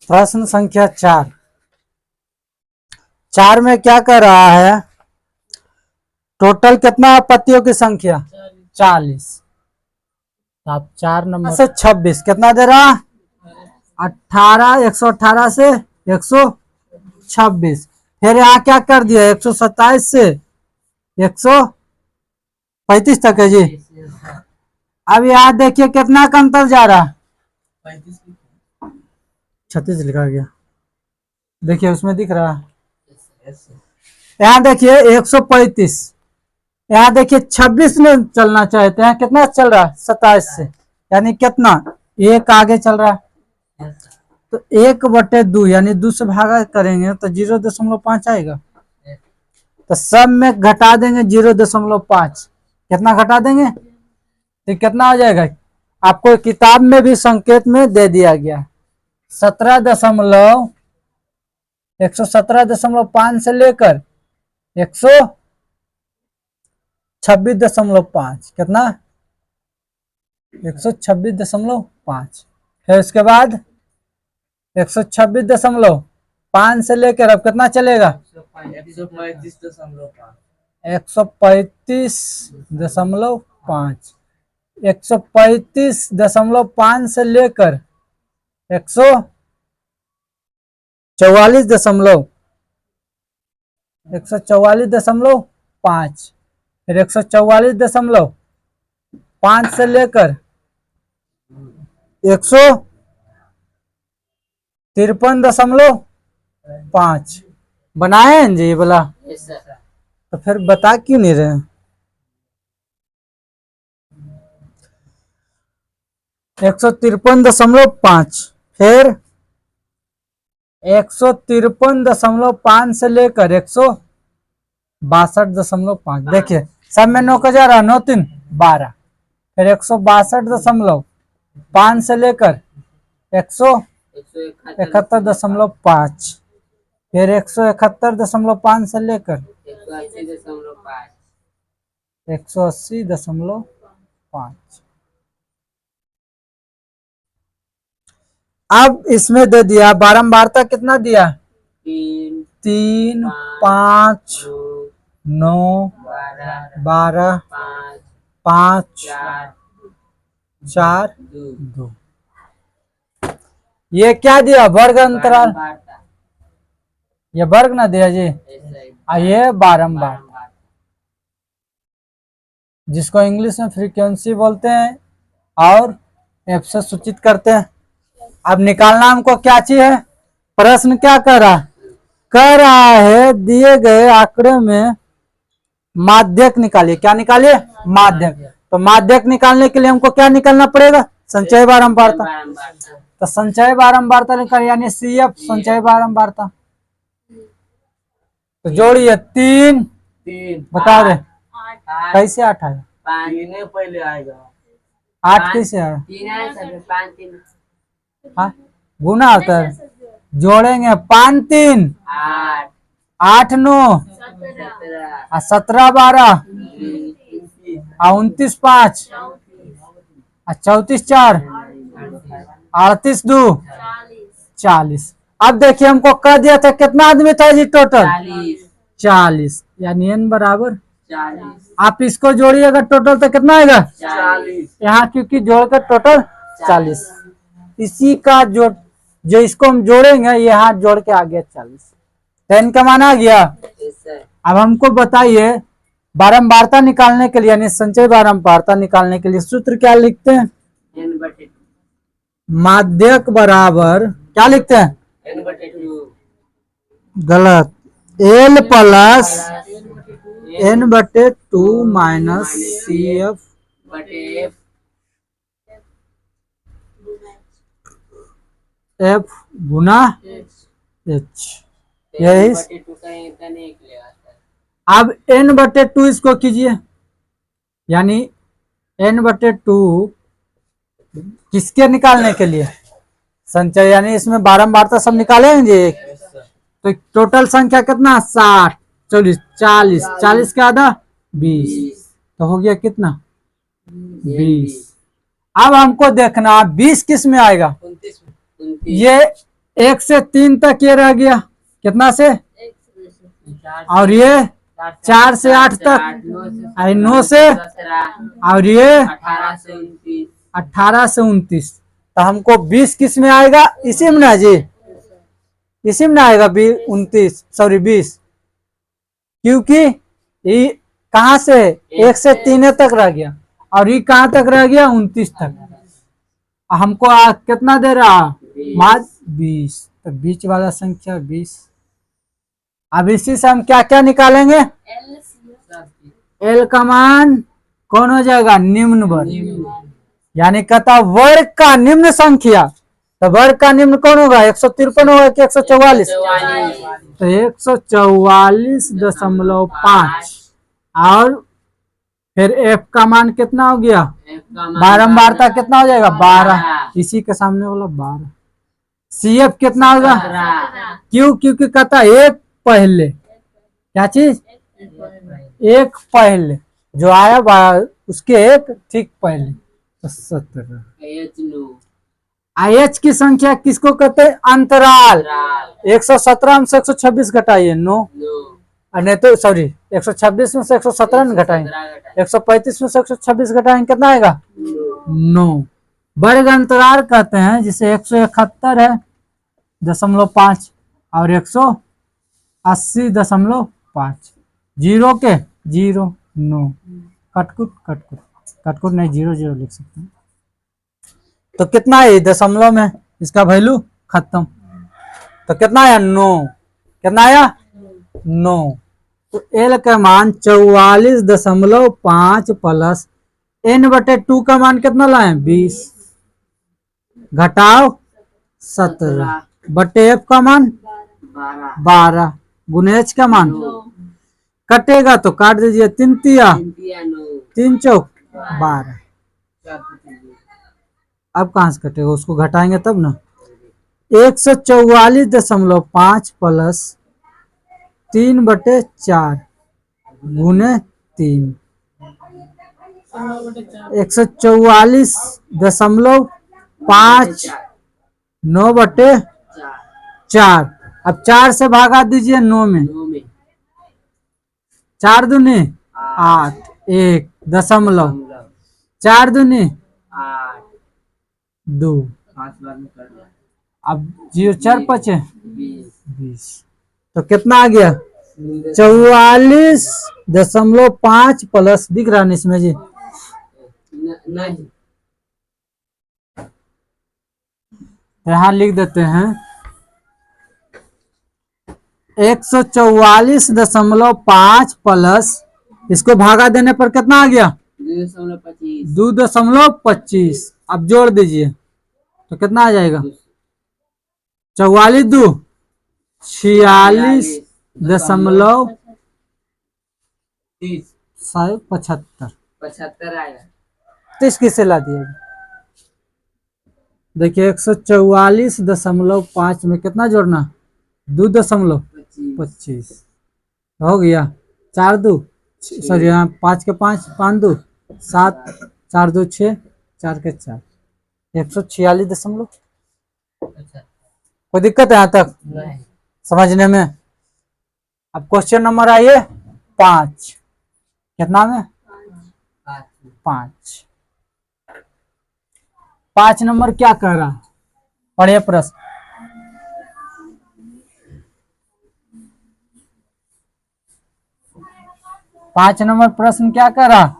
प्रश्न संख्या 4। 4 में क्या कर रहा है? टोटल कितना पत्तियों की संख्या? 40। आप 4 नंबर से 26 कितना दे रहा? 18। 118 से 126। फिर यहाँ क्या कर दिया? 127 से 135 तक है जी। अब यहाँ देखिए कितना का अंतर जा रहा? 36 लिखा गया, देखिए उसमें दिख रहा है। यहाँ देखिए 135, यहाँ देखिए 26 में चलना चाहते हैं, कितना चल रहा है? 27 से, यानी कितना? 1 आगे चल रहा है। तो 1/2 यानी 2 से भागा करेंगे तो 0.5 आएगा। तो सब में घटा देंगे 0.5। कितना घटा देंगे तो कितना आ जाएगा? आपको किताब में भी संकेत में दे दिया गया। 117.5 से लेकर 126.5, कितना? 126.5। फिर उसके बाद 126.5 से लेकर अब कितना चलेगा? 135.5। 135.5 से लेकर 144.5। फिर 144.5 से लेकर 153.5 बनाए हैं जी ये बोला। तो फिर बता क्यों नहीं रहे? 153.5। फिर 153.5 से लेकर 162.5। देखिए सब में 9 का जा रहा, 9 3 12। फिर 162.5 से लेकर 171.5। फिर 171.5 से लेकर 180.5। अब इसमें दे दिया बारंबारता, कितना दिया? 3 5 9 12 5 4 2। ये क्या दिया? वर्ग अंतराल। ये वर्ग ना दिया जी, ये बारंबार, जिसको इंग्लिश में फ्रीक्वेंसी बोलते हैं और एफ से सूचित करते हैं। अब निकालना हमको क्या चाहिए? प्रश्न क्या कर रहा? कह रहा है दिए गए आंकड़े में माध्यक निकालिए। क्या निकालिए? माध्यक। तो माध्यक निकालने के लिए हमको क्या निकालना पड़ेगा? संचय बारंबारता। तो संचय बारंबारता निकाल, यानी CF संचय बारंबारता। तो जोड़िए 3 बता दे कैसे 8 आएगा? पहले आएगा 8 कैसे आएगा? हाँ गुना होता है, जोड़ेंगे 5 3 8 9 17 12 29 5 34 4 38 2 40। अब देखिए हमको कह दिया था कितना आदमी था जी टोटल? 40, यानी n बराबर 40। आप इसको जोड़िएगा टोटल तो कितना आएगा? 40। यहाँ क्योंकि जोड़कर टोटल 40, इसी का जो इसको हम जोड़ेंगे ये हाथ जोड़ के आ गया 40। तो n का मान आ गया। अब हमको बताइए बारंबारता निकालने के लिए, यानी संचय बारंबारता निकालने के लिए सूत्र क्या लिखते हैं? माध्यक बराबर क्या लिखते हैं? गलत, L plus n/2 minus CF F गुना H। यही। अब n/2 इसको कीजिए, यानी n/2 किसके निकालने के लिए? संचय, यानी इसमें बारंबारता सब निकालेंगे। तो टोटल संख्या कितना? 60 40 40 40 का आधा 20, तो हो गया कितना? 20। अब हमको देखना 20 किस में आएगा? ये एक से 3 तक ये रह गया, कितना से, और ये 4 से 8 तक, और 9 से, और ये 18 से 29। तो हमको 20 किस में आएगा, इसी में ना जी, इसी में ना आएगा 29, सॉरी 20, क्योंकि ये कहां से 1 से 3 तक रह गया, और ये कहां तक रह गया, 29 तक। हमको कितना दे रहा, मात्र 20, तो बीच वाला संख्या 20। अब इसी से हम क्या क्या निकालेंगे, एल का मान कौन हो जाएगा, निम्न वर्ग, यानी कहता वर्ग का निम्न संख्या, तो वर्ग का निम्न कौन होगा, 153 होगा कि 144, तो 144.5। और फिर एफ का मान कितना हो गया, बारंबारता कितना हो जाएगा, 12, इसी के सामने वाला 12। सी एफ कितना होगा, क्यों, क्योंकि कहता एक पहले, क्या चीज, एक पहले जो आया उसके एक ठीक पहले, तो 17। एच की संख्या किसको कहते हैं, अंतराल। 117 में से 126 घटाइए 9, नहीं तो सॉरी 126 में से 117 घटाएंगे, 135 में से 126 घटाएंगे, कितना आएगा, 9। वर्ग अंतराल कहते हैं जिसे 171 है 0.5 और 180.5, 0 के 0 9, कटकुट कटकुट कटकुट नहीं, 0 0 लिख सकते हैं। तो कितना है दशमलव में, इसका वैल्यू खत्म, तो कितना आया, 9, कितना आया, 9। तो एल का मान 44.5 प्लस n/2 का मान कितना लाए, 20 घटाओ 17 बटे एफ का मान 12 गुने एच का मान, कटेगा तो काट दीजिए, 3 तिया 3 चौक 12। अब कहां से कटेगा, उसको घटाएंगे तब ना, 144.5 प्लस 3/4 गुने 3, 144.5 9/4। अब 4 से भागा दीजिए 9 में, 4 दूनी 8, 1 दशमलव, 4 दूनी 2, अब 0 4 5 20, तो कितना आ गया, 44.5 प्लस, दिख रहा है इसमें जी, यहाँ लिख देते हैं 144.5 प्लस, इसको भागा देने पर कितना आ गया, 2.25। अब जोड़ दीजिए तो कितना आ जाएगा, 44 2 46.75 आएगा। तो इसकी से ला दिया, देखिए 144.5 में कितना जोड़ना, 2.25 हो गया, 4 2 सॉरी यहाँ 5 के 5 5 2 7 4 2 6 4 के 4 146. कोई दिक्कत है यहाँ तक समझने में। अब क्वेश्चन नंबर आइए 5, कितना में 5, 5 नंबर क्या कह रहा है, पढ़िए प्रश्न। पांच नंबर प्रश्न क्या कह रहा,